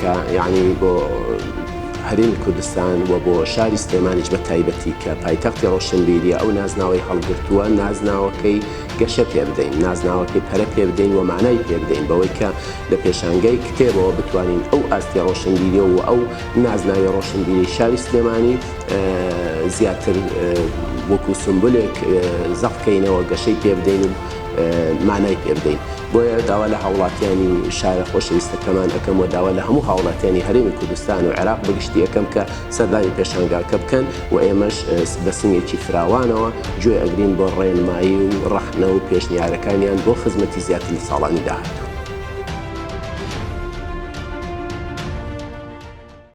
کە یعنی بۆ هەرێمی کوردستان و بۆ شاری سلێمانیش بە تایبەتی کە پایتەختی ڕۆشنبیریە ئەو نازناوەی هەڵگرتووە نازناوەکەی گەشە پێ بدەین، نازناوەکەی پەرە پێ بدەین و مانای پێ بدەین بەوەی کە لە پێشانگای کتێبەوە بتوانین ئەو ئاستی ڕۆشنبیریە و ئەو نازناوی ڕۆشنبیری شاری سلێمانی زیاتر وەکو سمبولێک زەقکەینەوە گەشەی پێ بدەین و مانای پێ بدەین. بۆیە داوا لە هاوڵاتیانی شارە خۆشەویستەکەمان ئەەکەم و داوا لە هەموو هاوڵاتیانی هەرێمی کوردستان و عێراق بەگشتی ئەەکەم کە سەردانی پێشانگاکە بکەن و ئێمەش بە سنگێکی فراوانەوە گوێ ئەگرین بۆ ڕێنمایی و ڕەخنە و پێشنیارەکانیان بۆ خزمەتی زیاتر لە ساڵانی داهاتوو.